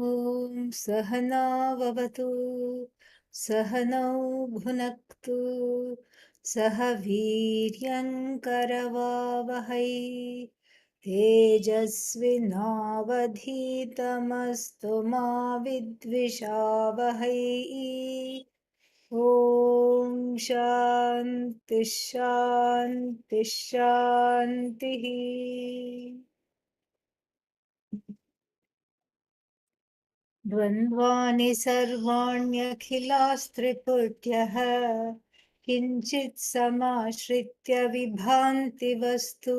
ॐ सहनाववतु सहनौ भुनक्तु सह वीर्यङ्करवावहै तेजस्विनावधीतमस्तु मा विद्विषावहै ॐ शान्ति शान्ति शान्तिः। द्वन्द्वानि सर्वाण्यखिलास्त्रिपुट्यः किञ्चित् समाश्रित्य विभान्ति वस्तु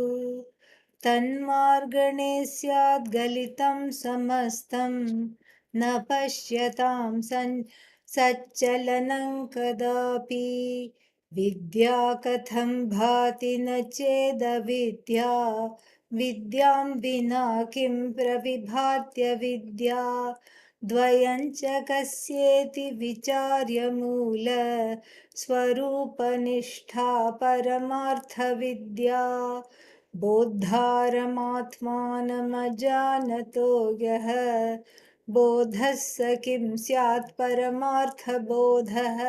तन्मार्गणे स्याद् गलितं समस्तं न पश्यतां सच्चलनं कदापि विद्या कथं भाति न चेदविद्या विद्यां विना किं प्रविभात्य विद्या द्वयं च कस्येति विचार्य मूल स्वरूपनिष्ठा परमार्थविद्या बोद्धारमात्मानमजानतो यः बोधः स किं स्यात् परमार्थबोधः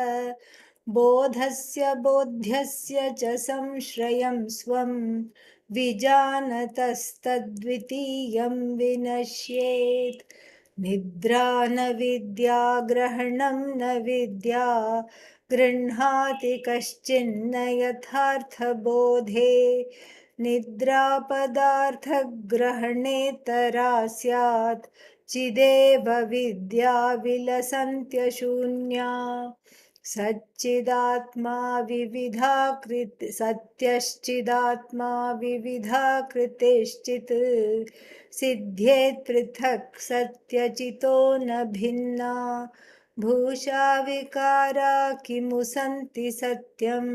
बोधस्य बोध्यस्य च संश्रयं स्वं विजानतस्तद्वितीयं विनश्येत् निद्रा न विद्या ग्रहणं न विद्या गृह्णाति कश्चिन्न यथार्थबोधे निद्रा पदार्थग्रहणेतरा स्यात् चिदेव विद्या विलसन्त्यशून्या सच्चिदात्मा सत्यश्चिदात्मा विविधाकृतिश्चित् सिद्ध्येत् पृथक् सत्यचितो न भिन्ना भूषा विकारा किमु सन्ति सत्यं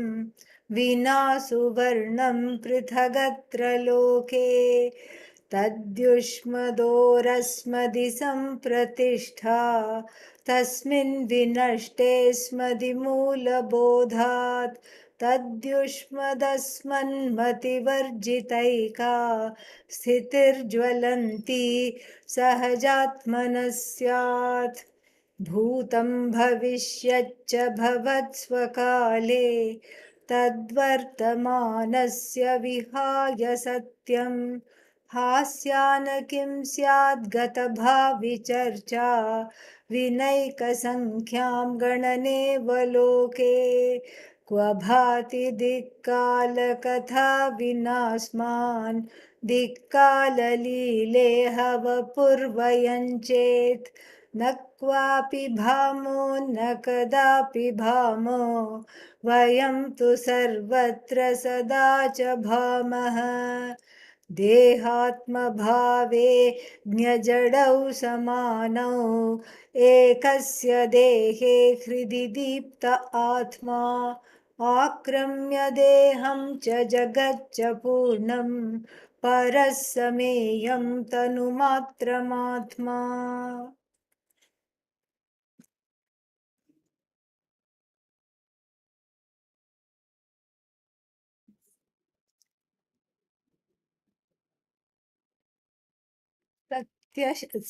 विना सुवर्णं पृथगत्र लोके तद्युष्मदोरस्मदि सम्प्रतिष्ठा तस्मिन् विनष्टे स्मदिमूलबोधात् तद्युष्मदस्मन्मतिवर्जितैका स्थितिर्ज्वलन्ती सहजात्मनः स्यात् भूतं भविष्यच्च भवत्स्वकाले तद्वर्तमानस्य विहाय सत्यं हास्यान् किं स्याद् गतभाविचर्चा विनैकसङ्ख्यां गणनेव लोके क्व भाति दिक्कालकथा विनास्मान् दिक्काललीलेह वपुर्वयं चेत् न क्वापि भामो न कदापि भामो वयं तु सर्वत्र सदा च भामः देहात्मभावे ज्ञजडौ समानौ एकस्य देहे हृदि दीप्त आत्मा आक्रम्य देहं च जगच्च पूर्णं परः समेयं तनुमात्रमात्मा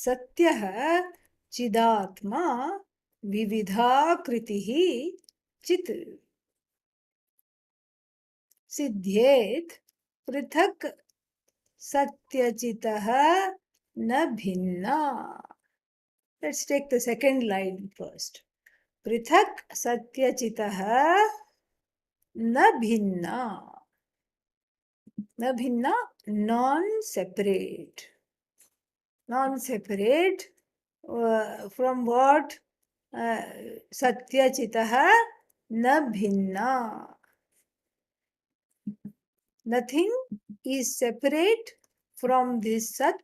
सत्यः चिदात्मा विविधाकृतिः चित् सिद्ध्येत् पृथक् सत्यचितः न भिन्ना. Let's take the second line first. पृथक् सत्यचितः न भिन्ना. न भिन्ना, non-separate. Non-separate from what? Satyachitaha na bhinna. Nothing is separate from this Sat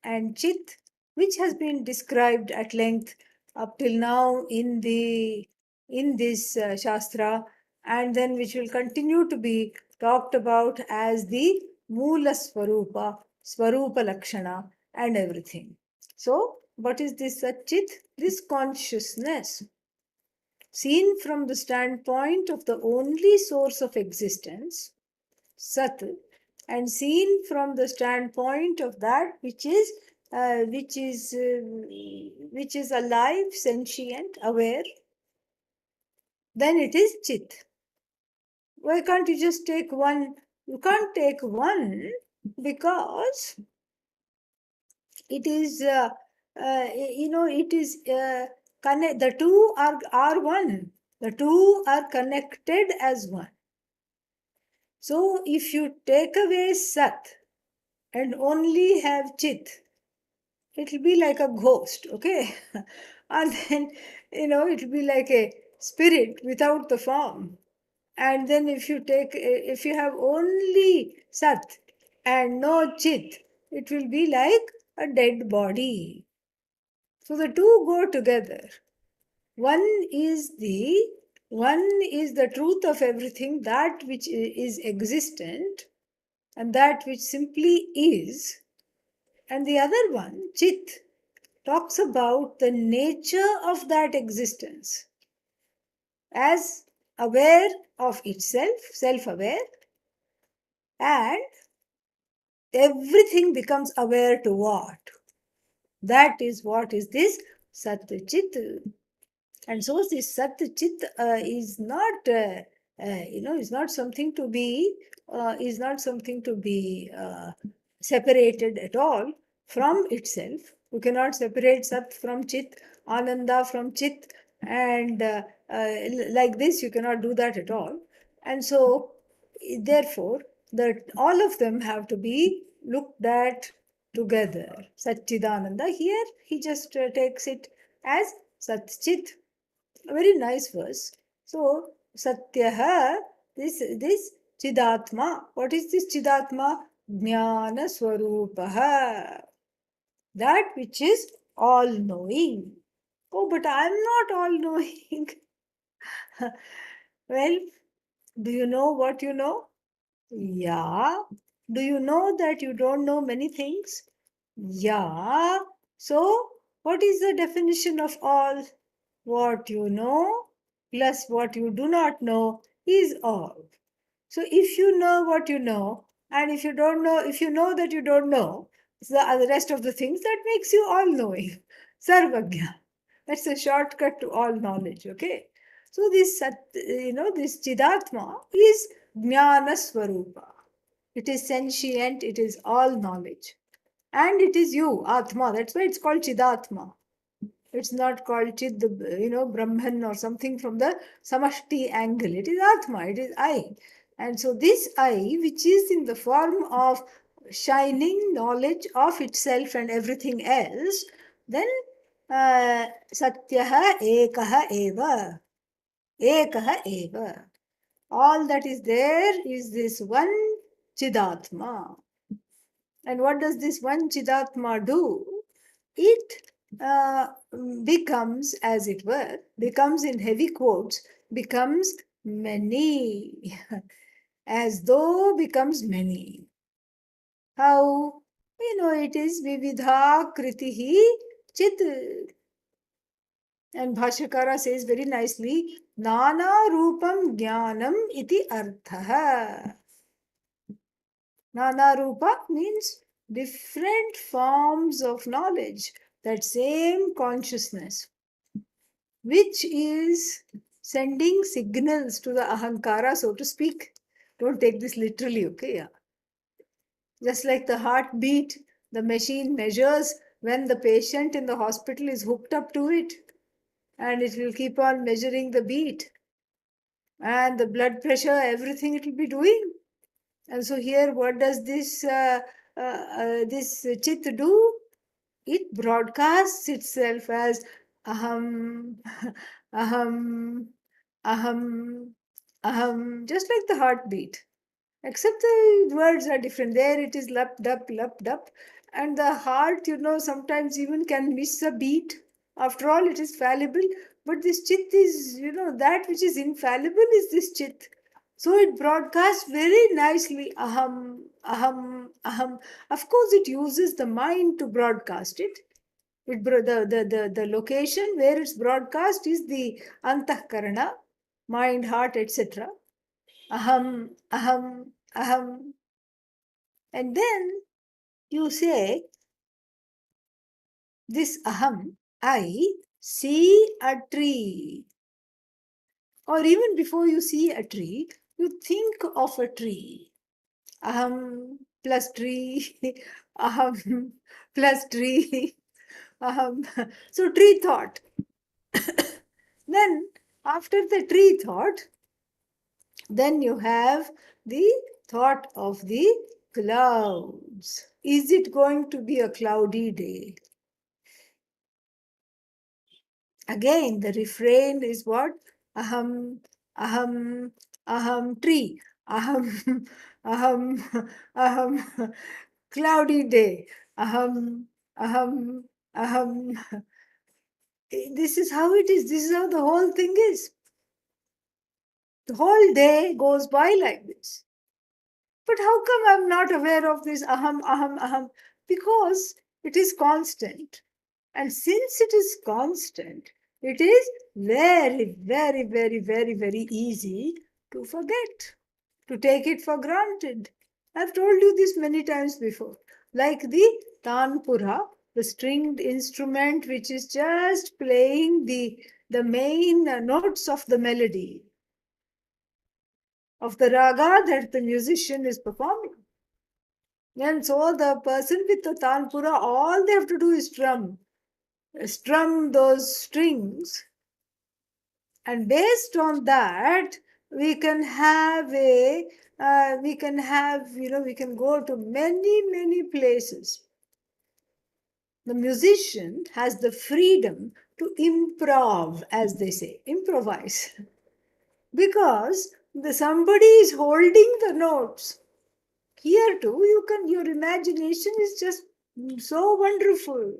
and Chit, which has been described at length up till now in this Shastra, and then which will continue to be talked about as the Mula Swarupa, Swarupa Lakshana, and everything. So, what is this Sat Chit? This consciousness, seen from the standpoint of the only source of existence, Sat, and seen from the standpoint of that which is which is alive, sentient, aware, then it is Chit. Why can't you just take one? You can't take one because it is, it is, the two are one. The two are connected as one. So if you take away Sat and only have Chit, it'll be like a ghost, okay? And then, it'll be like a spirit without the form. And then if you have only Sat and no Chit, it will be like a dead body. So the two go together. One is the one is the truth of everything, that which is existent and that which simply is. And the other one, Chit, talks about the nature of that existence as aware of itself, self aware, and everything becomes aware to what? That is what is this Sat Chit. And so this Sat Chit is not, is not something to be, separated at all from itself. You cannot separate Sat from Chit, Ananda from Chit, and like this, you cannot do that at all. And so, therefore, that all of them have to be looked at together. Satchidananda. Here, he just takes it as Sat Chit. A very nice verse. So, Satyaha, this Chidatma. What is this Chidatma? Jnana Swarupaha. That which is all knowing. Oh, but I am not all knowing. Well, do you know what you know? Yeah. Do you know that you don't know many things? Yeah. So, what is the definition of all? What you know plus what you do not know is all. So if you know what you know, and if you don't know, if you know that you don't know, the rest of the things, that makes you all knowing. Sarvagya. That's a shortcut to all knowledge, okay? So this Chidatma is Jnana Swarupa. It is sentient, it is all knowledge. And it is you, Atma. That's why it's called Chidatma. It's not called Chid, Brahman or something from the Samashti angle. It is Atma, it is I. And so this I, which is in the form of shining knowledge of itself and everything else, then Satyaha Ekaha Eva. Ekaha Eva. All that is there is this one Chidatma. And what does this one Chidatma do? It becomes, as it were, becomes in heavy quotes, becomes many, as though becomes many. How? It is Vividha Kritihi Chit. And Bhashyakara says very nicely, Nana Rupam Jnanam iti Arthaha. Nana Rupa means different forms of knowledge, that same consciousness, which is sending signals to the ahankara, so to speak. Don't take this literally, okay? Yeah. Just like the heartbeat, the machine measures when the patient in the hospital is hooked up to it, and it will keep on measuring the beat and the blood pressure, everything it will be doing. And so here, what does this chit do? It broadcasts itself as aham, aham, aham, aham, just like the heartbeat. Except the words are different. There it is lup dup, lup dup. And the heart, sometimes even can miss a beat. After all, it is fallible. But this chit is, that which is infallible is this chit. So it broadcasts very nicely aham, aham, aham. Of course, it uses the mind to broadcast it. The location where it's broadcast is the antahkarana, mind, heart, etc. Aham, aham, aham. And then you say, This aham, I see a tree. Or even before you see a tree, you think of a tree. Aham plus tree, aham plus tree, aham. So tree thought. Then after the tree thought, then you have the thought of the clouds. Is it going to be a cloudy day? Again, the refrain is what? Aham, aham, aham, tree. Aham, aham, aham, cloudy day. Aham, aham, aham. This is how it is. This is how the whole thing is. The whole day goes by like this. But how come I'm not aware of this aham, aham, aham? Because it is constant. And since it is constant, it is very, very, very, very, very easy to forget, to take it for granted. I've told you this many times before. Like the tanpura, the stringed instrument which is just playing the main notes of the melody, of the raga that the musician is performing. And so the person with the tanpura, all they have to do is strum those strings, and based on that we can have we can go to many places. The musician has the freedom to improv, as they say, improvise, because somebody is holding the notes. Here too, your imagination is just so wonderful,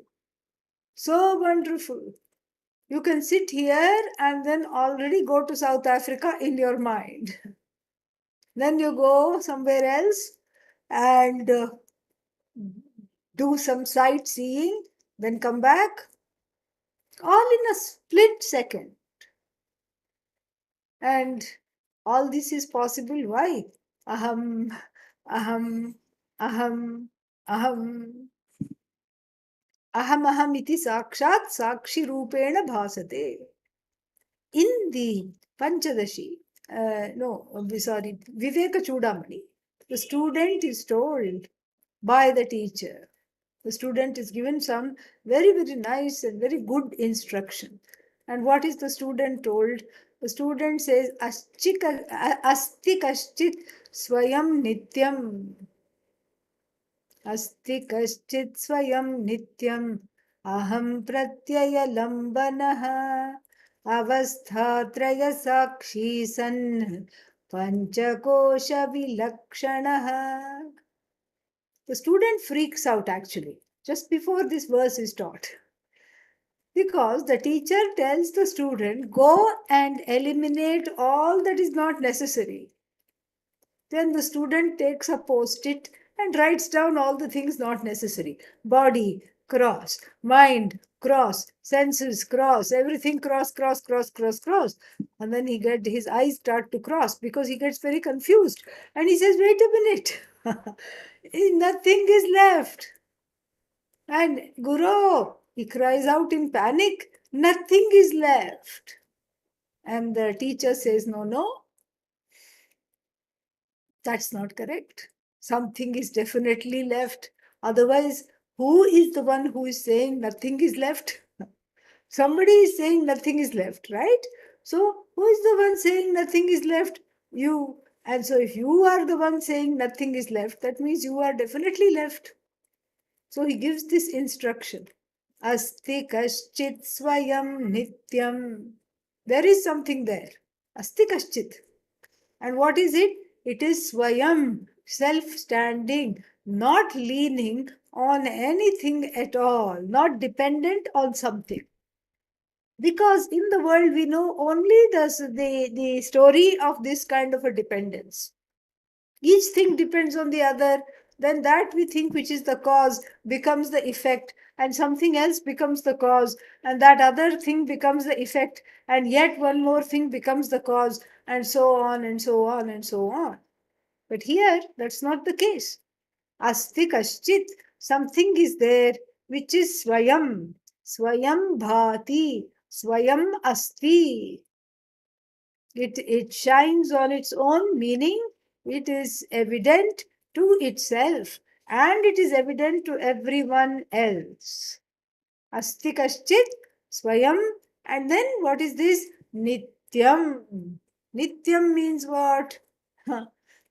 so wonderful. You can sit here and then already go to South Africa in your mind. Then you go somewhere else and do some sightseeing, then come back, all in a split second. And all this is possible. Why? Aham, aham, aham, aham. Aham aham iti sakshat sakshi rupena bhasate. In the Panchadashi, no, sorry, Viveka Chudamani, the student is told by the teacher. The student is given some very, very nice and very good instruction. And what is the student told? The student says, Asti kaschit swayam nityam. अस्ति कश्चित् स्वयं नित्यम् अहं प्रत्ययलम्बनः अवस्थात्रयसाक्षी सन् पञ्चकोशविलक्षणः. The student freaks out actually just before this verse is taught, because the teacher tells the student, go and eliminate all that is not necessary. Then the student takes a post-it and writes down all the things not necessary. Body, cross. Mind, cross. Senses, cross. Everything cross, cross, cross, cross, cross. And then his eyes start to cross because he gets very confused. And he says, wait a minute. Nothing is left. And Guru, he cries out in panic, nothing is left. And the teacher says, no, no, that's not correct. Something is definitely left. Otherwise, who is the one who is saying nothing is left? Somebody is saying nothing is left, right? So, who is the one saying nothing is left? You. And so, if you are the one saying nothing is left, that means you are definitely left. So, he gives this instruction. Asti kaschit swayam nityam. There is something there. Asti kaschit. And what is it? It is swayam, self-standing, not leaning on anything at all, not dependent on something. Because in the world we know only the story of this kind of a dependence. Each thing depends on the other, then that we think which is the cause becomes the effect, and something else becomes the cause, and that other thing becomes the effect, and yet one more thing becomes the cause, and so on and so on and so on. But here, that's not the case. Asti kaschit, something is there which is swayam. Swayam bhati, Swayam asti. It shines on its own, meaning it is evident to itself and it is evident to everyone else. Asti kaschit, Swayam, and then what is this? Nityam. Nityam means what?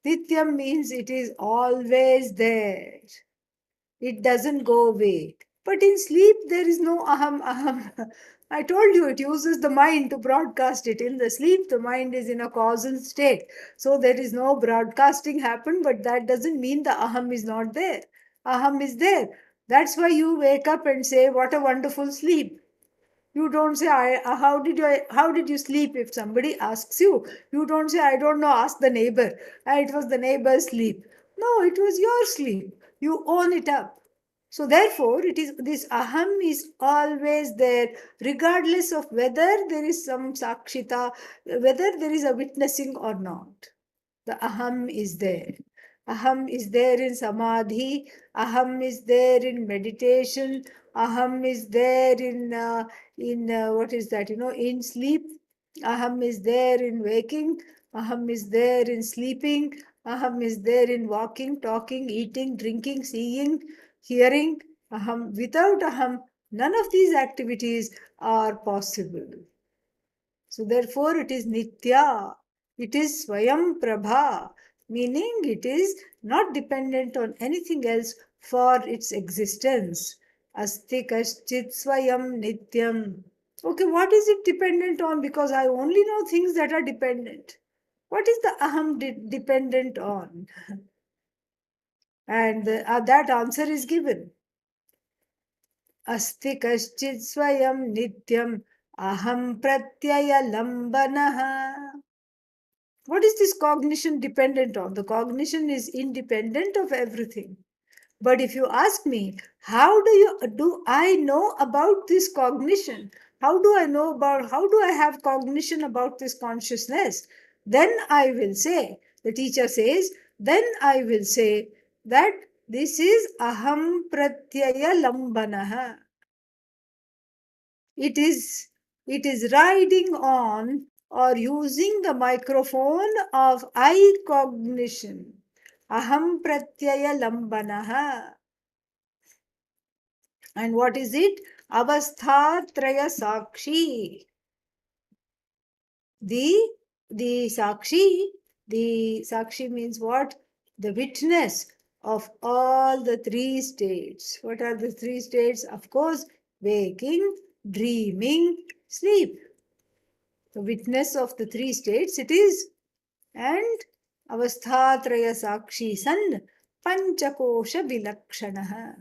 Nityam means it is always there. It doesn't go away. But in sleep, there is no aham. I told you it uses the mind to broadcast it. In the sleep, the mind is in a causal state. So there is no broadcasting happen, but that doesn't mean the aham is not there. Aham is there. That's why you wake up and say, what a wonderful sleep. You don't say, how did you sleep? If somebody asks you, you don't say, I don't know, ask the neighbor. It was the neighbor's sleep. No, it was your sleep. You own it up. So therefore, it is this aham is always there, regardless of whether there is some sakshita, whether there is a witnessing or not. The aham is there. Aham is there in samadhi. Aham is there in meditation. Aham is there in what is that? In sleep. Aham is there in waking. Aham is there in sleeping. Aham is there in walking, talking, eating, drinking, seeing, hearing. Aham. Without aham, none of these activities are possible. So therefore it is Nitya. It is Swayam Prabha, meaning it is not dependent on anything else for its existence. Asti Kaschit Swayam Nityam. Okay, what is it dependent on? Because I only know things that are dependent. What is the aham dependent on? And that answer is given. Asti Kaschit Swayam Nityam Aham Pratyaya Lambanaha. What is this cognition dependent on? The cognition is independent of everything. But if you ask me, how do I know about this cognition? How do I have cognition about this consciousness? Then I will say, the teacher says, then I will say that this is aham pratyaya lambanaha. It is riding on or using the microphone of I cognition. Aham pratyaya lambanaha. And what is it? Avasthatraya sakshi. The the sakshi means what? The witness of all the three states. What are the three states? Of course, waking, dreaming, sleep. The witness of the three states it is. And avasthatraya sakshi san panchakosha vilakshanaha.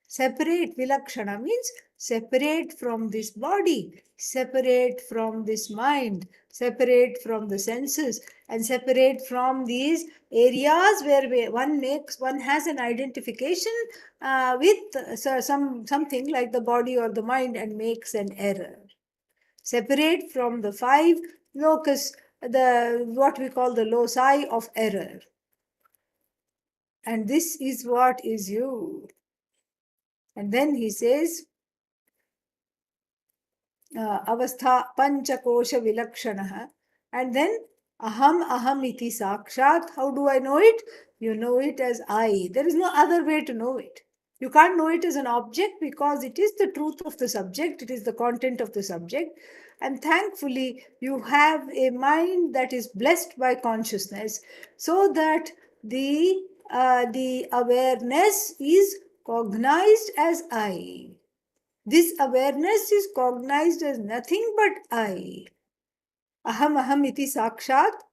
Separate, vilakshana means separate from this body, separate from this mind, separate from the senses, and separate from these areas where one has an identification with something like the body or the mind and makes an error. Separate from the five locus, the what we call the loci of error. And this is what is you. And then he says, avastha panchakosha vilakshana. And then aham iti sakshat. How do I know it? You know it as I. There is no other way to know it. You can't know it as an object because it is the truth of the subject, it is the content of the subject. And thankfully, you have a mind that is blessed by consciousness so that the awareness is cognized as I. This awareness is cognized as nothing but I. Aham iti sakshat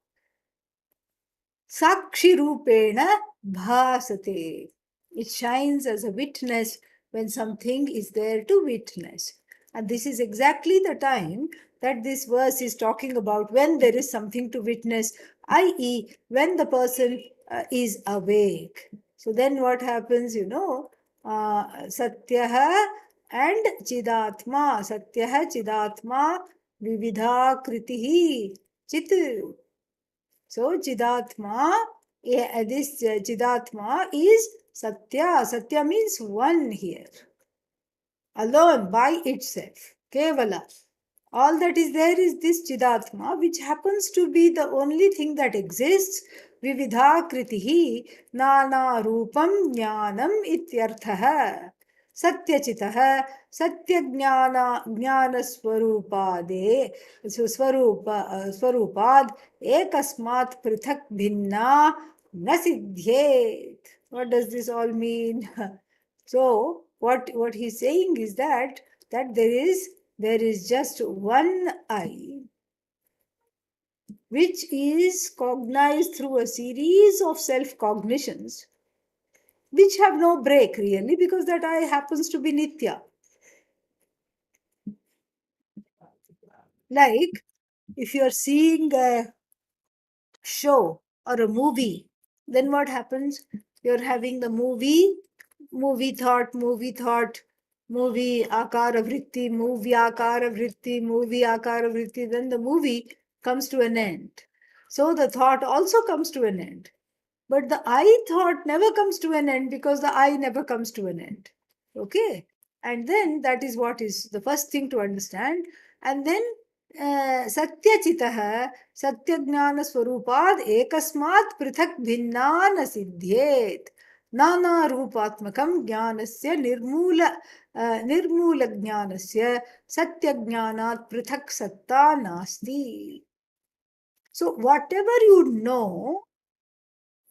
sakshirupena bhasate. It shines as a witness when something is there to witness. And this is exactly the time that this verse is talking about when there is something to witness, i.e., when the person is awake. So then what happens, Satyaha and Chidatma. Satyaha Chidatma Vividha Kritihi Chit. So Chidatma, this Chidatma is Satya. Satya means one here. alone by itself. Kevala. All that is there is this Chidatma, which happens to be the only thing that exists. Vividha kritihi nana rupam jnanam ityarthaha. Satyachitaha satyajnana jnana swarupade swarupad ekasmat prithak bhinna na siddhyet. What does this all mean? So what he's saying is that there is just one I, which is cognized through a series of self cognitions, which have no break really, because that I happens to be Nitya. Like if you're seeing a show or a movie, then what happens? You're having the movie thought, movie akara vritti, movie akara vritti, then the movie comes to an end. So the thought also comes to an end. But the I thought never comes to an end because the I never comes to an end. Okay? And then that is what is the first thing to understand. And then Satyachitaha Satyajnana Swarupad Ekasmat Prithak Bhinna na Siddhyet. Nana Rupatmakam Jnanasya Nirmula Jnanasya Satyajnanat Prithak Satta Nasti. So whatever you know,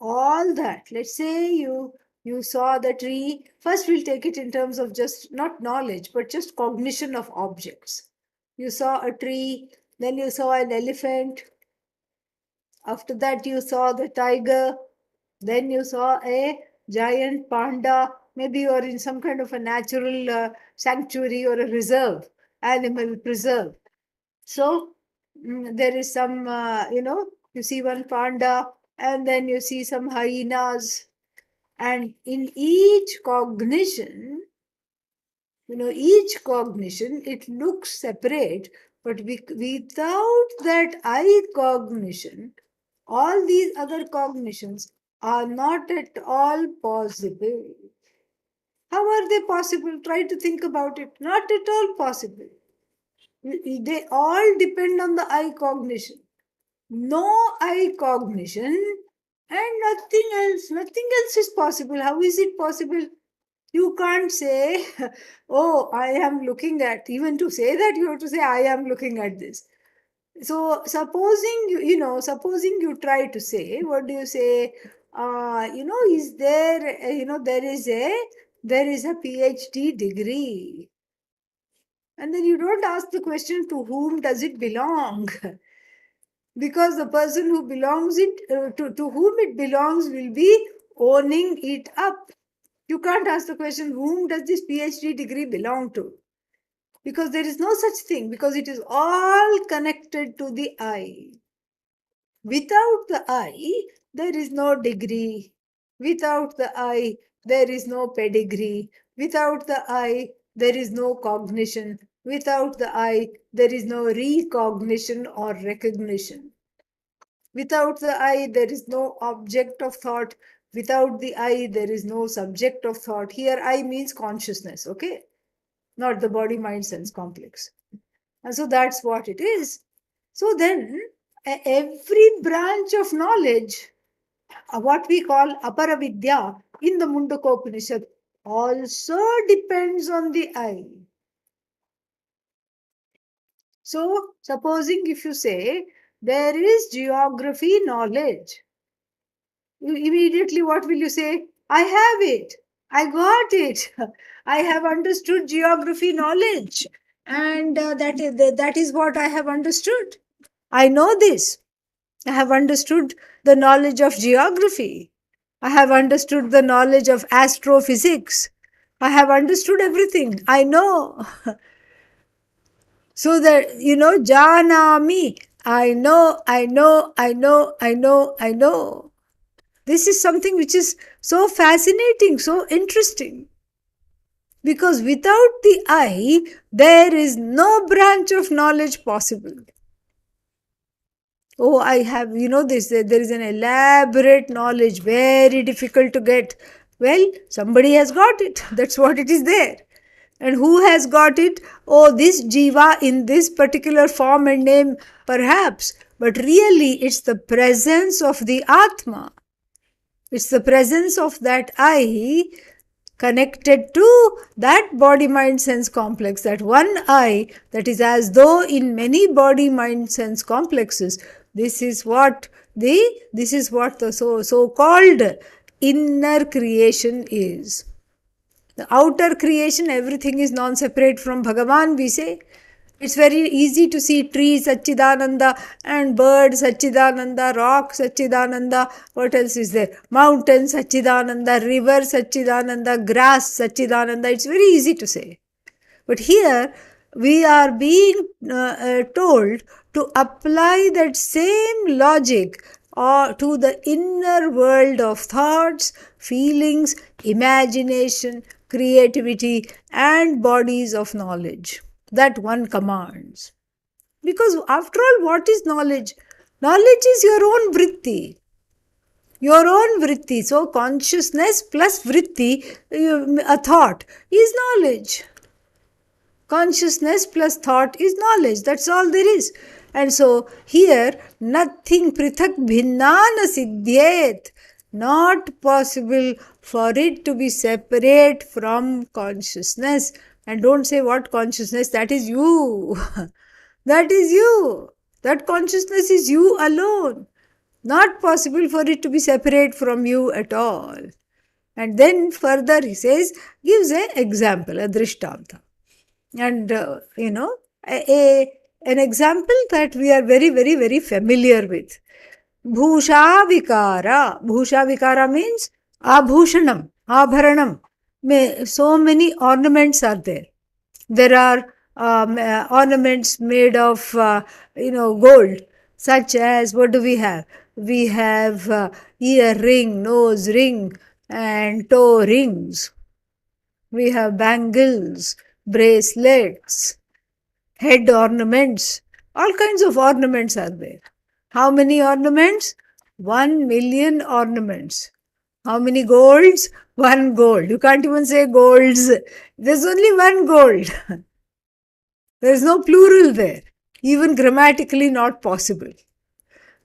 all that, let's say you saw the tree. First we'll take it in terms of just not knowledge but just cognition of objects. You saw a tree, then you saw an elephant, after that you saw the tiger, then you saw a giant panda. Maybe you are in some kind of a natural sanctuary or a reserve, animal preserve. So there is some, you see one panda, and then you see some hyenas. And in each cognition, it looks separate, but without that I cognition, all these other cognitions are not at all possible. How are they possible? Try to think about it. Not at all possible. They all depend on the I cognition. No I cognition and nothing else. Nothing else is possible. How is it possible? You can't say, oh, I am looking at, even to say that, you have to say, I am looking at this. So, supposing you try to say, what do you say? Is there, there is a PhD degree. And then you don't ask the question, to whom does it belong? Because the person who belongs to whom it belongs will be owning it up. You can't ask the question, whom does this PhD degree belong to? Because there is no such thing, because it is all connected to the I. Without the I, there is no degree. Without the I, there is no pedigree. Without the I, there is no cognition. Without the I, there is no recognition or recognition. Without the I, there is no object of thought. Without the I, there is no subject of thought. Here, I means consciousness, okay? Not the body, mind, sense complex. And so that's what it is. So then, every branch of knowledge, what we call aparavidya in the Mundakopanishad, also depends on the I. So, supposing if you say there is geography knowledge, immediately what will you say? I have it. I got it. I have understood geography knowledge. And that is what I have understood. I know this. I have understood the knowledge of geography. I have understood the knowledge of astrophysics. I have understood everything. I know. So that, janami. I know. This is something which is so fascinating, so interesting. Because without the I, there is no branch of knowledge possible. Oh, I have, this, there is an elaborate knowledge, very difficult to get. Well, somebody has got it. That's what it is there. And who has got it? Oh, this Jiva in this particular form and name, perhaps. But really, it's the presence of the Atma. It's the presence of that I connected to that body mind sense complex, that one I that is as though in many body mind sense complexes. This is what the so called inner creation is. The outer creation, everything is non separate from Bhagavan, we say. It's very easy to see trees, Satchidananda, and birds, Satchidananda, rocks, Satchidananda. What else is there? Mountains, Satchidananda, river, Satchidananda, grass, Satchidananda. It's very easy to say. But here we are being told to apply that same logic to the inner world of thoughts, feelings, imagination, creativity, and bodies of knowledge that one commands. Because after all, what is knowledge? Knowledge is your own vritti. Your own vritti. So consciousness plus vritti, a thought, is knowledge. Consciousness plus thought is knowledge. That's all there is. And so here, nothing prithak bhinnana siddhyet. Not possible for it to be separate from consciousness. And don't say what consciousness, that is you. That is you. That consciousness is you alone. Not possible for it to be separate from you at all. And then further he says, gives an example, a drishtanta. And, an example that we are very, very, very familiar with. Bhusha Vikara. Bhusha Vikara means Abhushanam, Abharanam. So many ornaments are there. There are ornaments made of, gold, such as, what do we have? We have ear ring, nose ring, and toe rings. We have bangles, bracelets, head ornaments, all kinds of ornaments are there. How many ornaments? 1,000,000 ornaments. How many golds? One gold. You can't even say golds. There's only one gold. There's no plural there. Even grammatically not possible.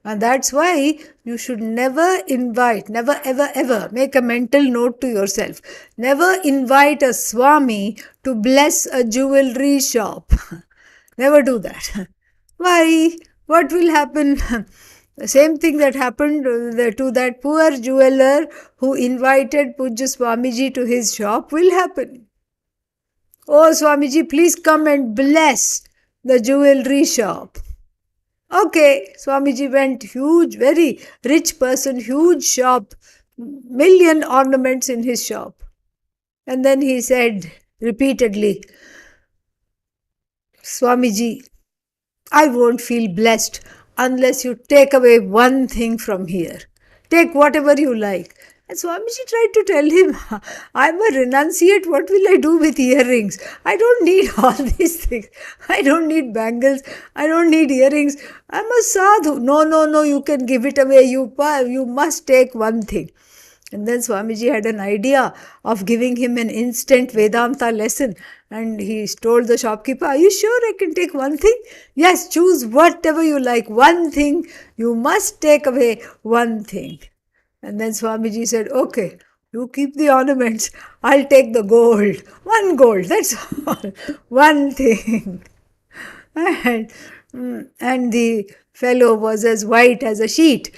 And that's why you should never invite, never ever ever make a mental note to yourself. Never invite a Swami to bless a jewelry shop. Never do that. Why? What will happen? The same thing that happened to that poor jeweler who invited Pujya Swamiji to his shop will happen. Oh Swamiji, please come and bless the jewelry shop. Okay, Swamiji went, huge, very rich person, huge shop, 1,000,000 ornaments in his shop. And then he said repeatedly, Swamiji, I won't feel blessed unless you take away one thing from here. Take whatever you like. And Swamiji tried to tell him, I'm a renunciate, what will I do with earrings? I don't need all these things. I don't need bangles. I don't need earrings. I'm a sadhu. No, you can give it away. You must take one thing. And then Swamiji had an idea of giving him an instant Vedanta lesson. And he told the shopkeeper, are you sure I can take one thing? Yes, choose whatever you like. One thing. You must take away one thing. And then Swamiji said, okay, you keep the ornaments. I'll take the gold. One gold, that's all. One thing. And the fellow was as white as a sheet,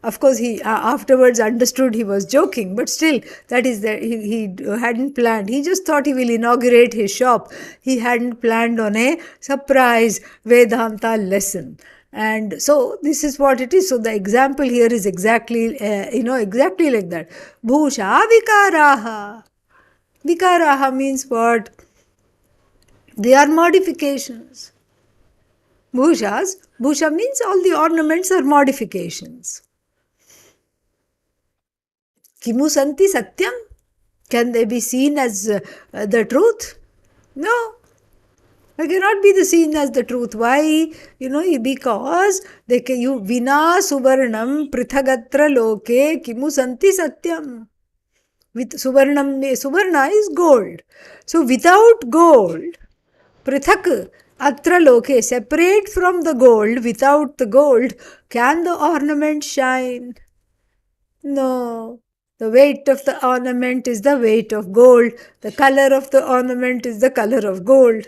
Of course, he afterwards understood he was joking, but still, that is that he hadn't planned. He just thought he will inaugurate his shop. He hadn't planned on a surprise Vedanta lesson. And so this is what it is. So the example here is exactly, exactly like that. Bhusha vikaraha. Vikaraha means what? They are modifications. Bhusha means all the ornaments are modifications. Kimu santi satyam? Can they be seen as the truth? No. They cannot be seen as the truth. Why? Because vina suvarnam prithagatra loke kimu santi satyam. With Suvarna is gold. So without gold, Prithak atra loke, separate from the gold, without the gold, can the ornament shine? No. The weight of the ornament is the weight of gold. The color of the ornament is the color of gold.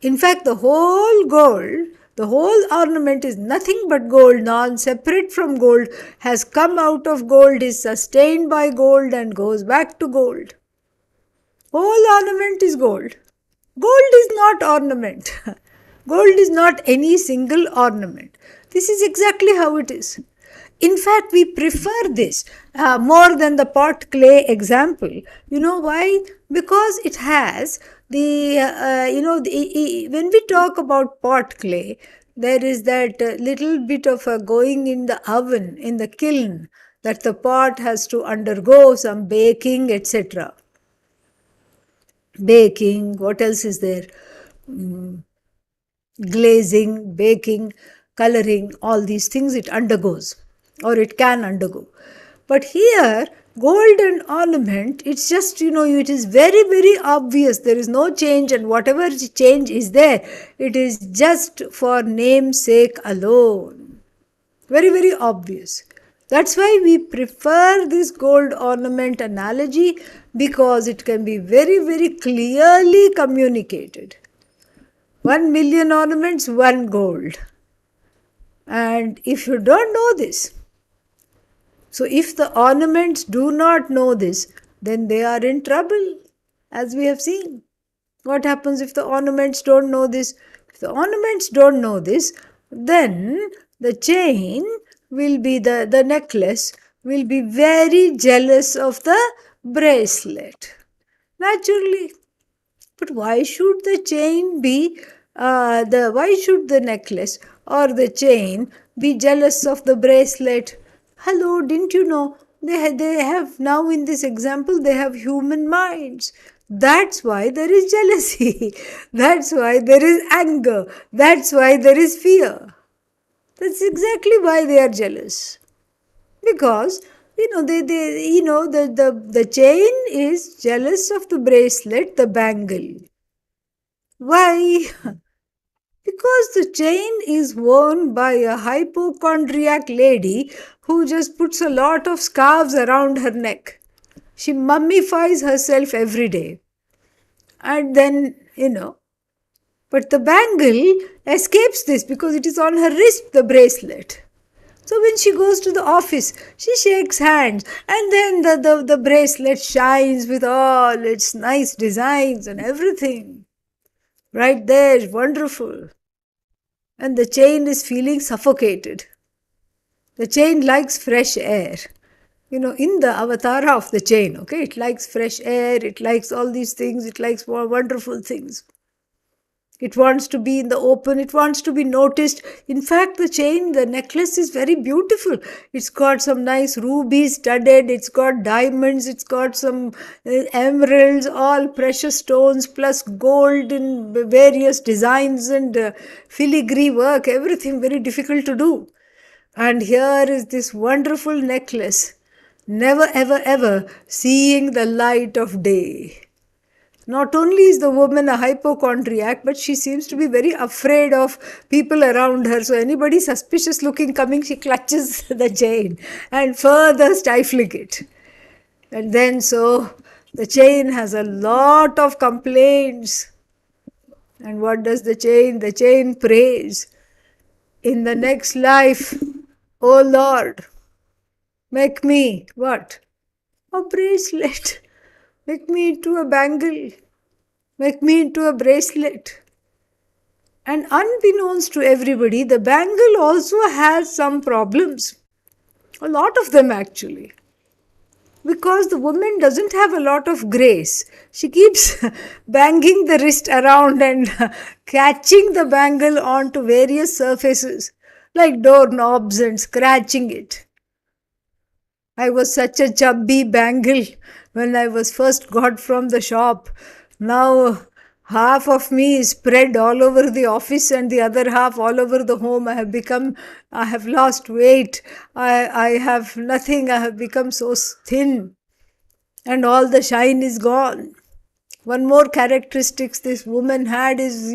In fact, the whole ornament is nothing but gold, non separate from gold, has come out of gold, is sustained by gold, and goes back to gold. Whole ornament is gold. Gold is not ornament. Gold is not any single ornament. This is exactly how it is. In fact, we prefer this more than the pot clay example. You know why? Because it has when we talk about pot clay, there is that little bit of a going in the oven, in the kiln, that the pot has to undergo some baking, etc. Baking, what else is there? Glazing, baking, coloring, all these things it undergoes or it can undergo. But here, gold and ornament, it's just, it is very, very obvious. There is no change, and whatever change is there, it is just for namesake alone. Very, very obvious. That's why we prefer this gold ornament analogy, because it can be very, very clearly communicated. 1,000,000 ornaments, one gold. And if you don't know this, so if the ornaments do not know this, then they are in trouble, as we have seen. What happens if the ornaments don't know this? If the ornaments don't know this, then the chain will be, the necklace will be very jealous of the bracelet. Naturally. But why should the chain be, why should the necklace or the chain be jealous of the bracelet? Hello, didn't you know? They have now, in this example, they have human minds. That's why there is jealousy. That's why there is anger. That's why there is fear. That's exactly why they are jealous. Because the chain is jealous of the bracelet, the bangle. Why? Because the chain is worn by a hypochondriac lady who just puts a lot of scarves around her neck. She mummifies herself every day. And then, but the bangle escapes this because it is on her wrist, the bracelet. So when she goes to the office, she shakes hands, and then the bracelet shines with all its nice designs and everything. Right there, wonderful. And the chain is feeling suffocated. The chain likes fresh air. In the avatara of the chain, okay, it likes fresh air, it likes all these things, it likes more wonderful things. It wants to be in the open, it wants to be noticed. In fact, the chain, the necklace is very beautiful. It's got some nice rubies studded, it's got diamonds, it's got some emeralds, all precious stones, plus gold in various designs and filigree work, everything very difficult to do. And here is this wonderful necklace, never ever ever seeing the light of day. Not only is the woman a hypochondriac, but she seems to be very afraid of people around her. So anybody suspicious looking coming, she clutches the chain and further stifling it. And then so the chain has a lot of complaints. And what does the chain? The chain prays, in the next life, oh Lord, make me what? A bracelet. Make me into a bangle. Make me into a bracelet. And unbeknownst to everybody, the bangle also has some problems. A lot of them actually. Because the woman doesn't have a lot of grace. She keeps banging the wrist around and catching the bangle onto various surfaces, like doorknobs, and scratching it. I was such a chubby bangle when I was first got from the shop. Now half of me is spread all over the office and the other half all over the home. I have lost weight. I have nothing. I have become so thin. and all the shine is gone. One more characteristics this woman had is,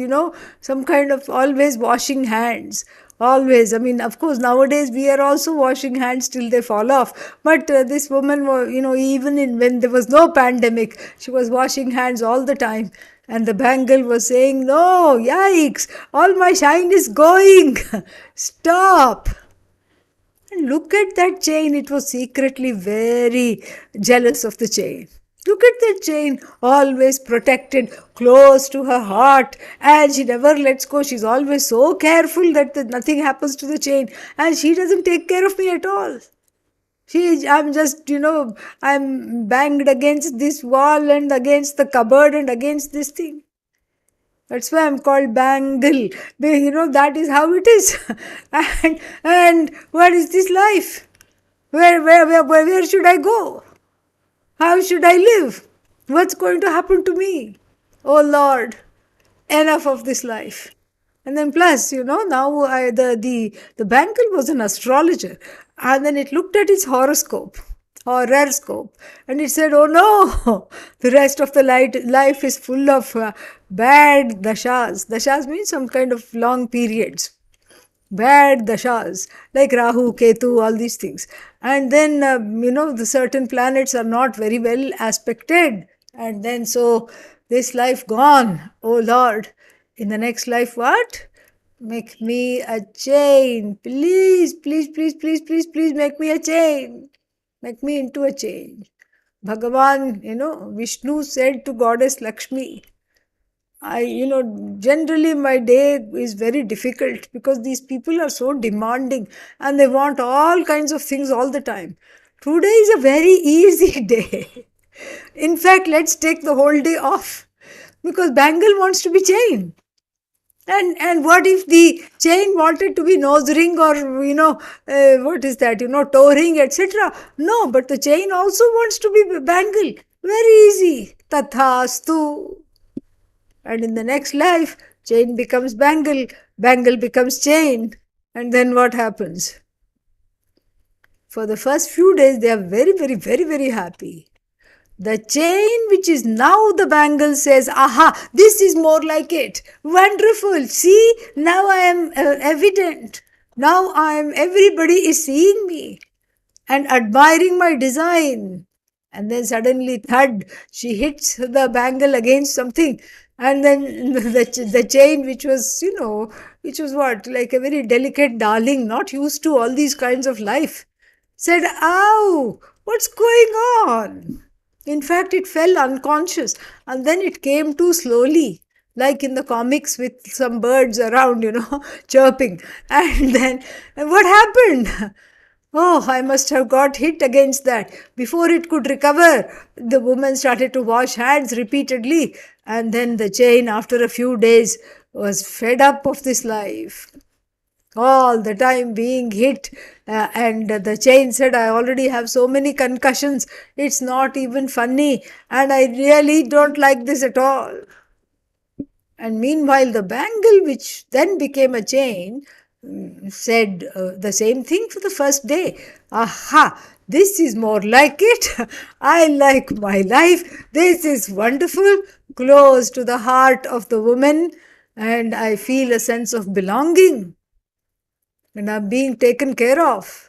some kind of always washing hands. Always. I mean, of course, nowadays we are also washing hands till they fall off. But this woman was, even when there was no pandemic, she was washing hands all the time. And the bangle was saying, no, yikes, all my shine is going. Stop. And look at that chain. It was secretly very jealous of the chain. Look at that chain, always protected, close to her heart, and she never lets go. She's always so careful that nothing happens to the chain, and she doesn't take care of me at all. I'm just, I'm banged against this wall and against the cupboard and against this thing. That's why I'm called Bangle. That is how it is. And what is this life? Where should I go? How should I live? What's going to happen to me? Oh Lord, enough of this life. And then plus, now the banker was an astrologer, and then it looked at its horoscope, horoscope, and it said, "Oh no, the rest of the life is full of bad dashas." Dashas means some kind of long periods, bad dashas like Rahu, Ketu, all these things. And then, the certain planets are not very well aspected. And then, so this life gone. Oh Lord, in the next life, what? Make me a chain. Please, please, please, please, please, please make me a chain. Make me into a chain. Bhagavan, Vishnu said to Goddess Lakshmi, generally my day is very difficult because these people are so demanding and they want all kinds of things all the time. Today is a very easy day. In fact, let's take the whole day off because Bangle wants to be chain. And what if the chain wanted to be nose ring or, what is that, toe ring, etc.? No, but the chain also wants to be bangle. Very easy. Tathastu. And in the next life, chain becomes bangle, bangle becomes chain. And then what happens? For the first few days, they are very, very, very, very happy. The chain, which is now the bangle, says, aha, this is more like it. Wonderful. See, now I am evident. Now everybody is seeing me and admiring my design. And then suddenly, thud, she hits the bangle against something. And then the chain, which was what, like a very delicate darling, not used to all these kinds of life, said, ow, what's going on? In fact, it fell unconscious and then it came too slowly, like in the comics with some birds around, chirping. And then what happened? Oh, I must have got hit against that. Before it could recover, the woman started to wash hands repeatedly. And then the chain, after a few days, was fed up of this life. All the time being hit. And the chain said, I already have so many concussions. It's not even funny. And I really don't like this at all. And meanwhile, the bangle, which then became a chain, said the same thing for the first day. Aha, this is more like it. I like my life. This is wonderful, close to the heart of the woman, and I feel a sense of belonging, and I'm being taken care of.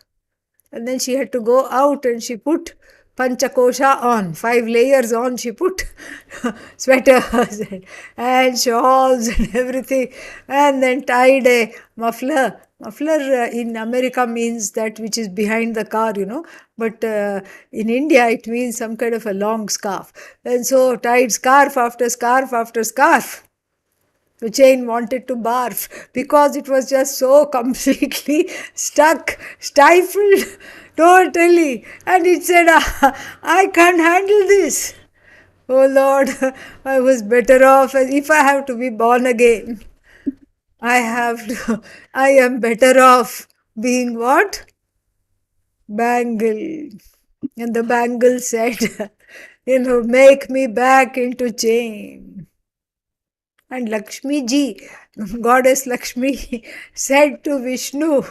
And then she had to go out and she put panchakosha on, 5 layers on. She put sweaters and shawls and everything, and then tied a muffler. Muffler in America means that which is behind the car, but in India it means some kind of a long scarf. And so tied scarf after scarf after scarf. The chain wanted to barf because it was just so completely stuck, stifled, totally. And it said, I can't handle this. Oh Lord, I was better off if I have to be born again. I am better off being what? Bangle. And the bangle said, make me back into chain. And Lakshmi ji, goddess Lakshmi, said to Vishnu,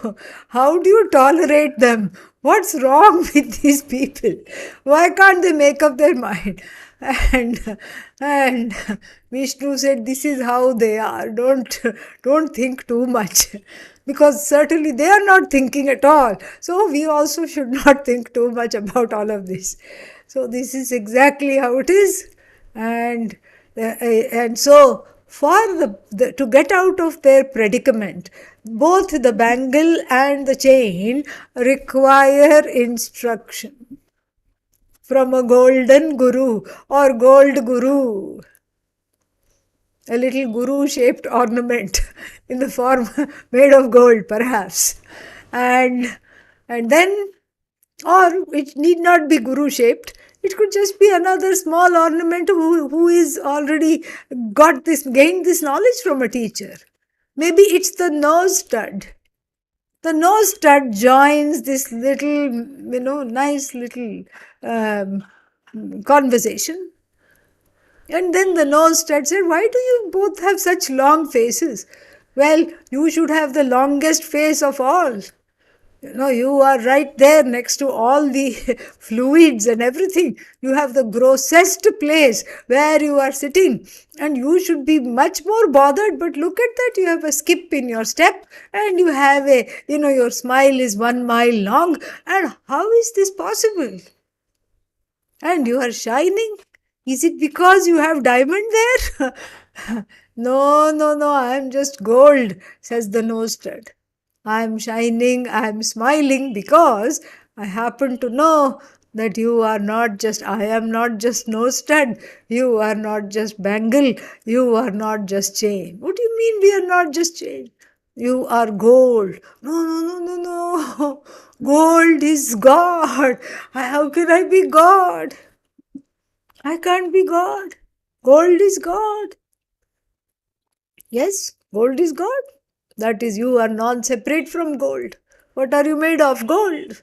how do you tolerate them? What's wrong with these people? Why can't they make up their mind? And and Vishnu said, this is how they are. Don't think too much. Because certainly they are not thinking at all. So we also should not think too much about all of this. So this is exactly how it is. And and so for to get out of their predicament, both the bangle and the chain require instruction from a golden guru or gold guru, a little guru shaped ornament in the form made of gold perhaps. And and then, or it need not be guru shaped, it could just be another small ornament who is already got this, gained this knowledge from a teacher. Maybe it's the nose stud. The nose stud joins this little, nice little um, conversation. And then the nose stud said, why do you both have such long faces? Well, you should have the longest face of all. You are right there next to all the fluids and everything. You have the grossest place where you are sitting, and you should be much more bothered. But look at that, you have a skip in your step, and you have your smile is 1 mile long. And how is this possible? And you are shining. Is it because you have diamond there? No, no, no, I am just gold, says the nose stud. I am shining, I am smiling because I happen to know that you are not just, I am not just nose stud, you are not just bangle, you are not just chain. What do you mean we are not just chain? You are gold. No, no, no, no, no. Gold is God. How can I be God? I can't be God. Gold is God. Yes, gold is God. That is, you are non separate from gold. What are you made of? Gold.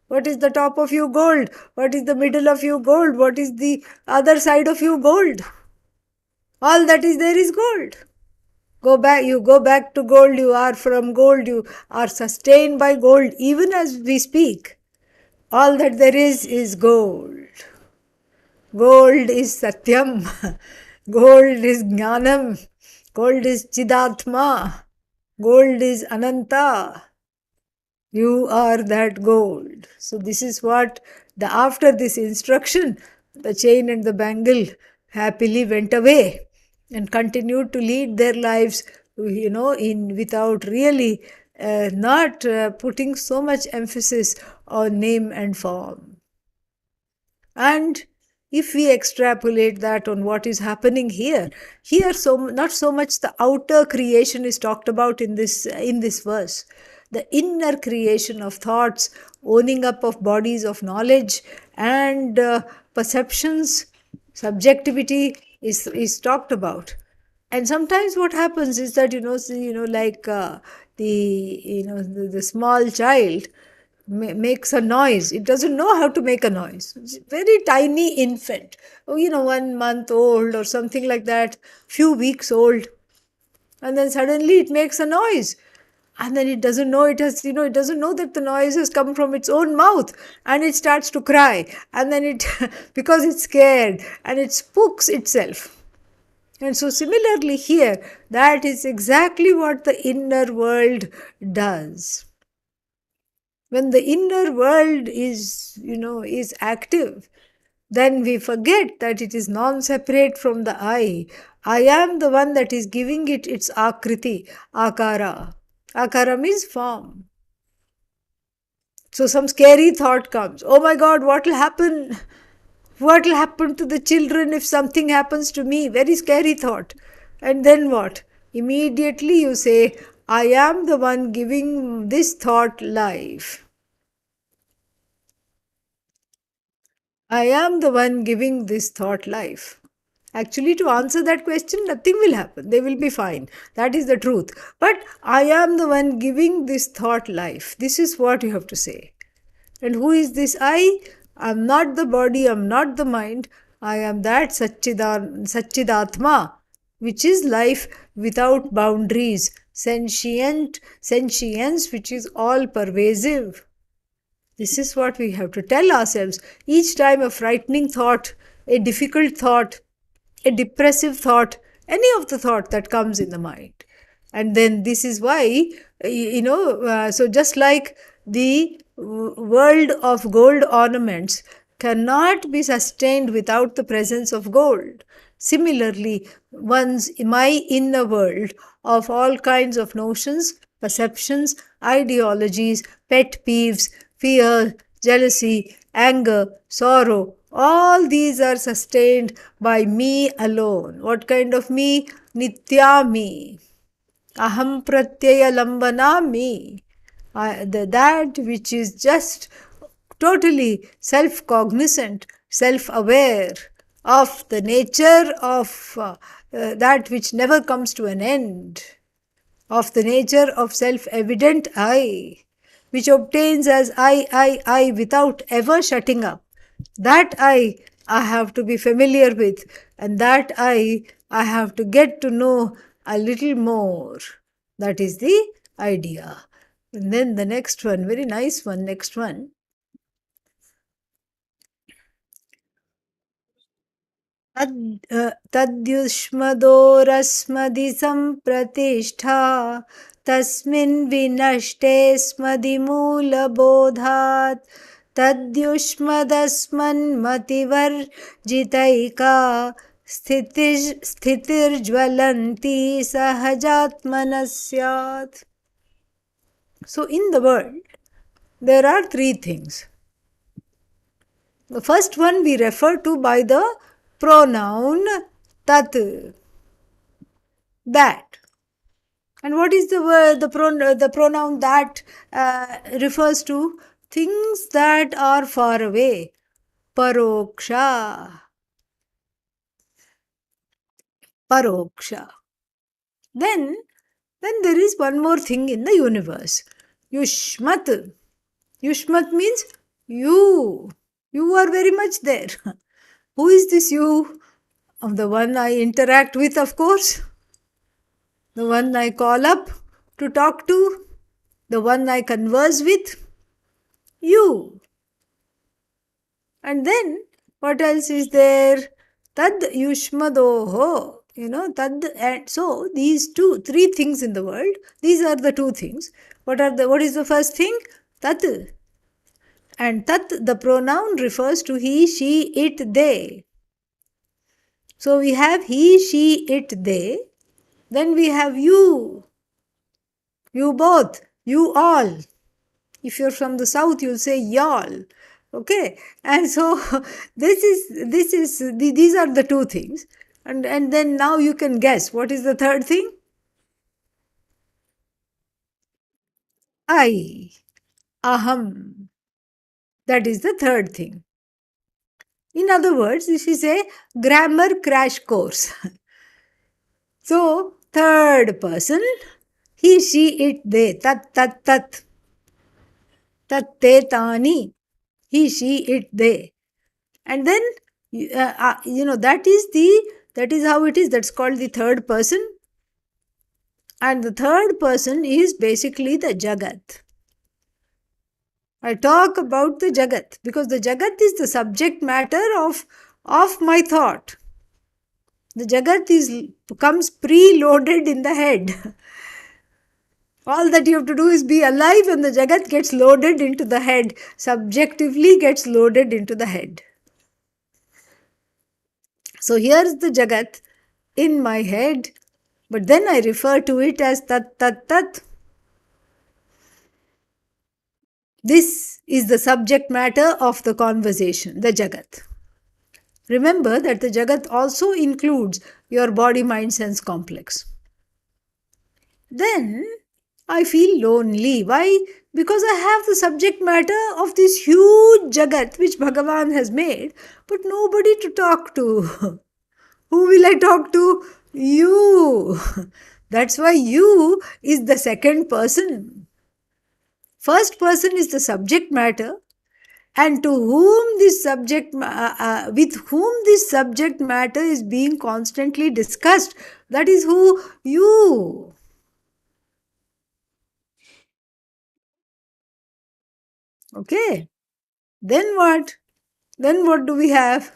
What is the top of you? Gold. What is the middle of you? Gold. What is the other side of you? Gold. All that is there is gold. You go back to gold, you are from gold, you are sustained by gold, even as we speak. All that there is gold. Gold is Satyam. Gold is Jnanam. Gold is Chidatma. Gold is Ananta. You are that gold. So this is what after this instruction, the chain and the bangle happily went away and continued to lead their lives, in without really not putting so much emphasis on name and form. And if we extrapolate that on what is happening here, so not so much the outer creation is talked about in this verse. The inner creation of thoughts, owning up of bodies of knowledge and perceptions, subjectivity is talked about. And sometimes what happens is that like the small child makes a noise. It doesn't know how to make a noise. It's a very tiny infant, 1 month old or something like that, few weeks old, and then suddenly it makes a noise. And then it doesn't know it doesn't know that the noise has come from its own mouth, and it starts to cry, and then it because it's scared, and it spooks itself. And so similarly here, that is exactly what the inner world does. When the inner world is active, then we forget that it is non-separate from the I am the one that is giving it its akriti, akara. Akara means form. So some scary thought comes. Oh my God, what will happen? What will happen to the children if something happens to me? Very scary thought. And then what? Immediately you say, I am the one giving this thought life. I am the one giving this thought life. Actually, to answer that question, nothing will happen. They will be fine. That is the truth. But I am the one giving this thought life. This is what you have to say. And who is this I? I am not the body, I am not the mind. I am that Satchidatma which is life without boundaries, sentient sentience, which is all pervasive. This is what we have to tell ourselves each time a frightening thought, a difficult thought, a depressive thought, any of the thought that comes in the mind. And then this is why, so just like the world of gold ornaments cannot be sustained without the presence of gold. Similarly, my inner world of all kinds of notions, perceptions, ideologies, pet peeves, fear, jealousy, anger, sorrow, all these are sustained by me alone. What kind of me? Nitya me. Aham pratyaya lambana me. That which is just totally self cognizant, self aware of the nature of that which never comes to an end, of the nature of self evident I, which obtains as I without ever shutting up. That I have to be familiar with, and that I have to get to know a little more. That is the idea. And then the next one, very nice one, next one. तद्युष्मदोरस्मदि सम्प्रतिष्ठा तस्मिन् विनष्टे स्मदिमूलबोधात् तद्युष्मदस्मन्मतिवर्जितैका स्थितिर्ज्वलन्ती सहजात्मनः स्यात्. So in the world, there are three things. The first one we refer to by the pronoun tat, that. And what is the word, the pronoun that refers to things that are far away. Paroksha. Paroksha. Then there is one more thing in the universe. Yushmat. Yushmat means you. You are very much there. Who is this you? The one I interact with, of course. The one I call up to talk to. The one I converse with. You. And then, what else is there? Tad yushmadoho. Tad. And so, these three things in the world, these are the two things. What is the first thing? Tat. And tat, the pronoun refers to he, she, it, they. So we have he, she, it, they. Then we have you. You both. You all. If you're from the south, you'll say y'all. Okay. And so these are the two things. And then now you can guess. What is the third thing? I. Aham. That is the third thing. In other words, this is a grammar crash course. So, third person, he, she, it, they, tat, tat, tat. Tat, te, tani. He, she, it, they. And then, that is how it is. That's called the third person. And the third person is basically the Jagat. I talk about the Jagat because the Jagat is the subject matter of my thought. The Jagat comes pre-loaded in the head. All that you have to do is be alive and the Jagat gets loaded into the head, subjectively gets loaded into the head. So here's the Jagat in my head, but then I refer to it as tat tat tat. This is the subject matter of the conversation, the Jagat. Remember that the Jagat also includes your body, mind, sense complex. Then I feel lonely. Why? Because I have the subject matter of this huge Jagat which Bhagavan has made, but nobody to talk to. Who will I talk to? You. That's why you is the second person. First person is the subject matter, and to whom this with whom this subject matter is being constantly discussed. That is who? You. Okay. Then what? Then what do we have?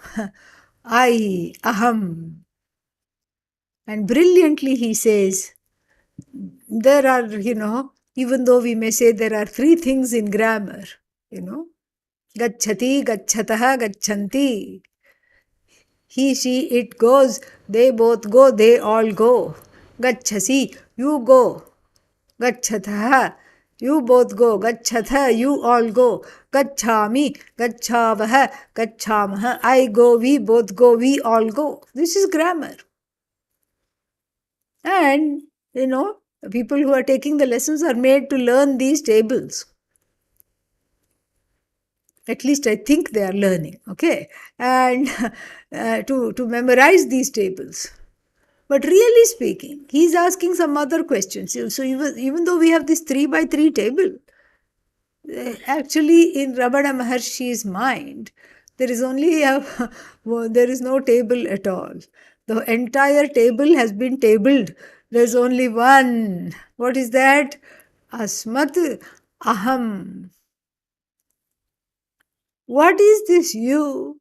I, aham. And brilliantly he says, there are, even though we may say there are three things in grammar, you know, gacchati, gacchataha, gacchanti. He, she, it goes, they both go, they all go. Gacchasi, you go. Gacchataha, you both go. Gachatha, you all go. Gacchami, gacchavaha, gacchamaha. I go, we both go, we all go. This is grammar. And, people who are taking the lessons are made to learn these tables. At least I think they are learning, okay? And to memorize these tables. But really speaking, he's asking some other questions. So even though we have this 3 by 3 table, actually in Ramana Maharshi's mind, there is only a there is no table at all. The entire table has been tabled. There's only one. What is that? Asmat aham. What is this you?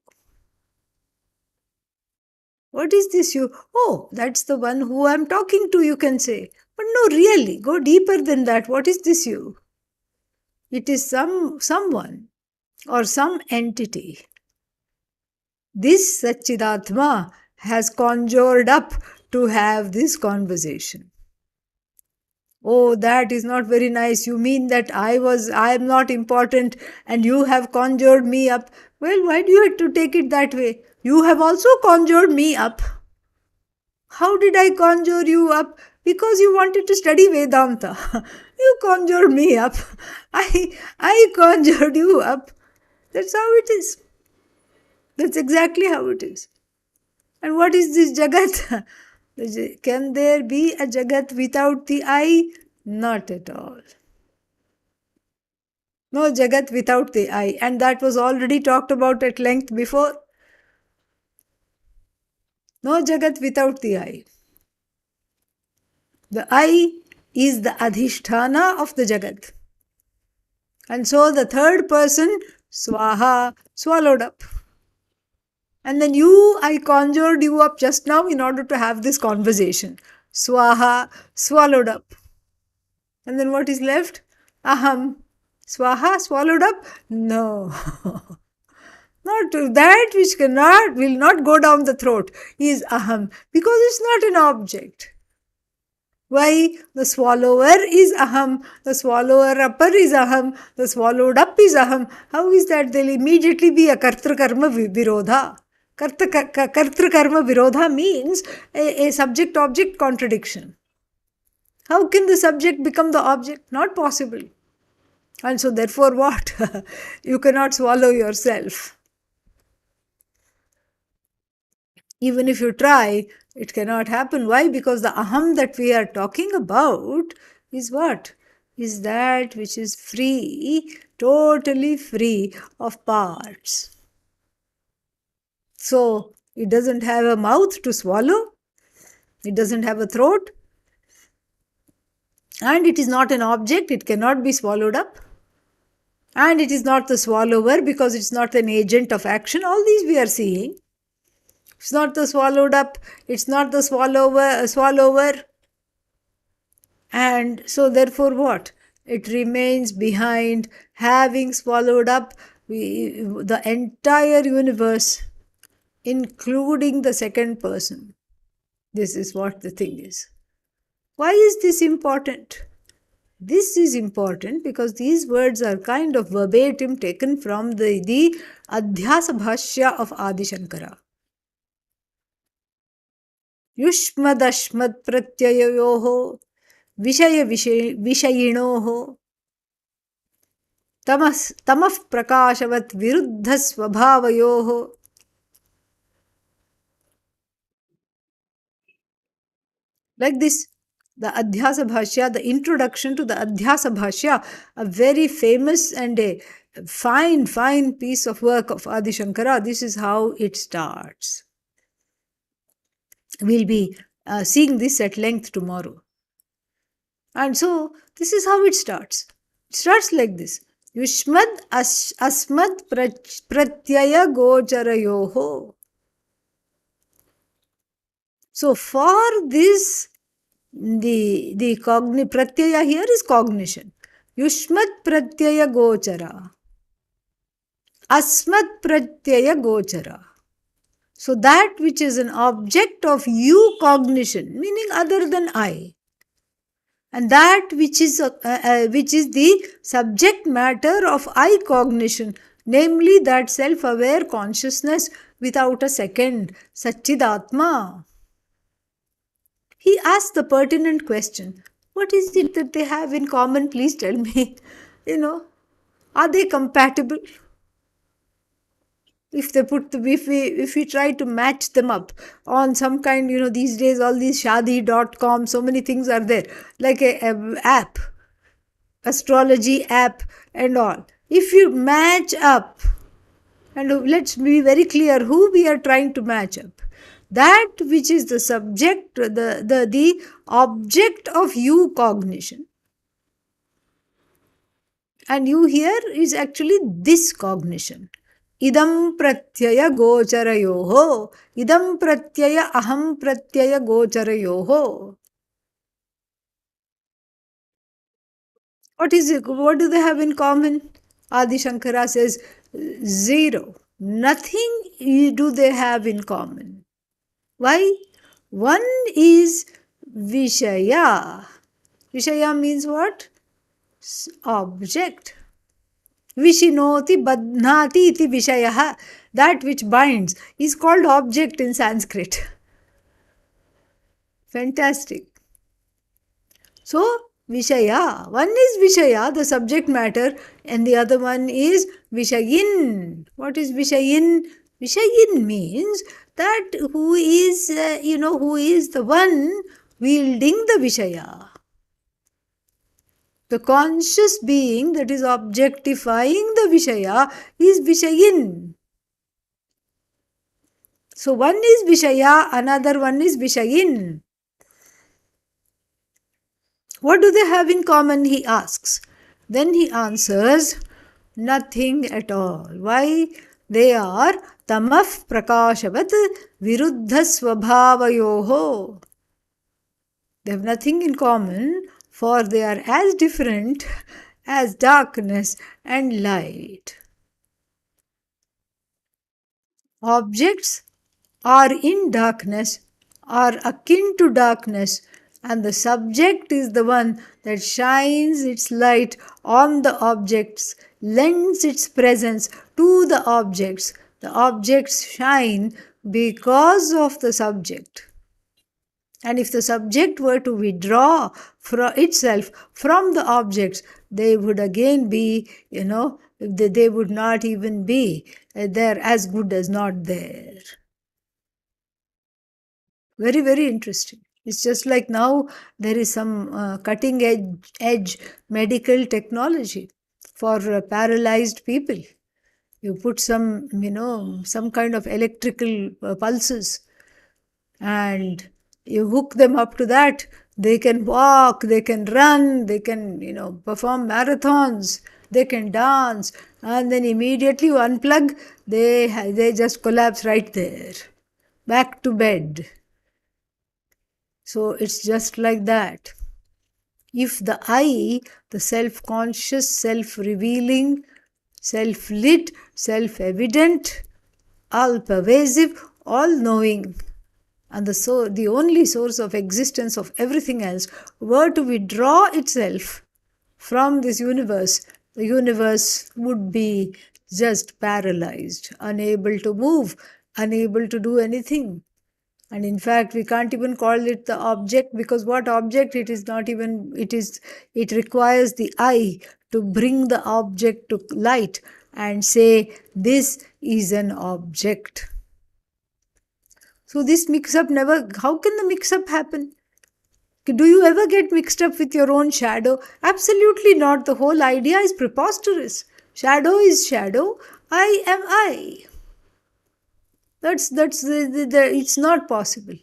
What is this you? Oh, that's the one who I'm talking to, you can say. But no, really, go deeper than that. What is this you? It is someone or some entity. This Satchidatma has conjured up to have this conversation. Oh, that is not very nice. You mean that I am not important and you have conjured me up? Well, why do you have to take it that way? You have also conjured me up. How did I conjure you up? Because you wanted to study Vedanta. You conjured me up. I conjured you up. That's how it is. That's exactly how it is. And what is this Jagat? Can there be a Jagat without the I? Not at all. No Jagat without the I. And that was already talked about at length before. No Jagat without the I. The I is the Adhishthana of the Jagat. And so the third person, Swaha, swallowed up. And then I conjured you up just now in order to have this conversation. Swaha, swallowed up. And then what is left? Aham. Swaha, swallowed up? No. Not that which will not go down the throat is aham, because it's not an object. Why? The swallower is aham, the swallower upper is aham, the swallowed up is aham. How is that? There will immediately be a kartra karma virodha. Kartra karma virodha means a subject object contradiction. How can the subject become the object? Not possible. And so, therefore, what? You cannot swallow yourself. Even if you try, it cannot happen. Why? Because the aham that we are talking about is what? Is that which is free, totally free of parts. So, it doesn't have a mouth to swallow, it doesn't have a throat, and it is not an object, it cannot be swallowed up. And it is not the swallower because it's not an agent of action. All these we are seeing. It's not the swallowed up, it's not the swallower. And so therefore what? It remains behind, having swallowed up the entire universe, including the second person. This is what the thing is. Why is this important? This is important because these words are kind of verbatim taken from the Adhyasa Bhashya of Adi Shankara. युष्मदश्मत् प्रत्यययोः विषयिणोः तमः प्रकाशवत् विरुद्धस्वभावयोः. Like this, the Adhyasa Bhashya, the introduction to the Adhyasa Bhashya, a very famous and a Fine, fine piece of work of Adi Shankara. This is how it starts. We'll be seeing this at length tomorrow. And so, this is how it starts. It starts like this. Yushmad asmad pratyaya gocharayoho. So, for this, the pratyaya here is cognition. Yushmad pratyaya gochara. Asmat pratyaya gochara. So that which is an object of you cognition, meaning other than I, and that which is the subject matter of I cognition, namely that self-aware consciousness without a second, Satchidatma. He asked the pertinent question, what is it that they have in common? Please tell me. Are they compatible? If they put the, if we try to match them up on some kind, these days all these shadi.com, so many things are there, like a app, astrology app and all. If you match up, and let's be very clear who we are trying to match up, that which is the subject, the object of you cognition, and you here is actually this cognition. Idam pratyaya gocharayoho. Idam pratyaya aham pratyaya gocharayoho. What is it? What do they have in common? Adi Shankara says zero. Nothing do they have in common. Why? One is Vishaya. Vishaya means what? Object. Vishinoti badhnati iti vishayaha. That which binds is called object in Sanskrit. Fantastic. So, Vishaya. One is Vishaya, the subject matter, and the other one is Vishayin. What is Vishayin? Vishayin means that who is, who is the one wielding the Vishaya. The conscious being that is objectifying the Vishaya is Vishayin. So one is Vishaya, another one is Vishayin. What do they have in common? He asks. Then he answers, nothing at all. Why? They are tamah prakashavat viruddha svabhavayoho. They have nothing in common, for they are as different as darkness and light. Objects are in darkness, are akin to darkness, and the subject is the one that shines its light on the objects, lends its presence to the objects. The objects shine because of the subject. And if the subject were to withdraw itself from the objects, they would again be, they would not even be. They're as good as not there. Very, very interesting. It's just like now there is some cutting edge medical technology for paralyzed people. You put some, some kind of electrical pulses, and you hook them up to that. They can walk, they can run, they can, perform marathons, they can dance, and then immediately you unplug, they just collapse right there, back to bed. So it's just like that. If the I, the self-conscious, self-revealing, self-lit, self-evident, all-pervasive, all-knowing, and the only source of existence of everything else, were to withdraw itself from this universe, the universe would be just paralyzed, unable to move, unable to do anything. And in fact, we can't even call it the object, because what object? It is not even, it requires the I to bring the object to light and say, this is an object. So this mix-up how can the mix-up happen? Do you ever get mixed up with your own shadow? Absolutely not. The whole idea is preposterous. Shadow is shadow, I am I. It's not possible.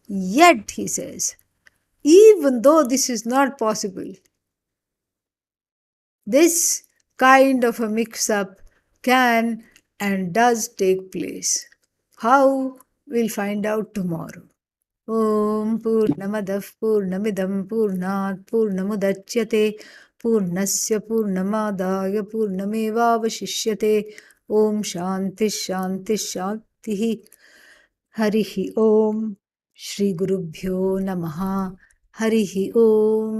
Yet, he says, even though this is not possible, this kind of a mix up can and does take place. How? We'll find out tomorrow. Om Purnamadav Purnamidam Purnat Purnamudachyate Purnasya Purnamadaya Purnamevavashishyate Om Shanti Shanti Shanti Harihi Om Shri Gurubhyo Namaha Harihi Om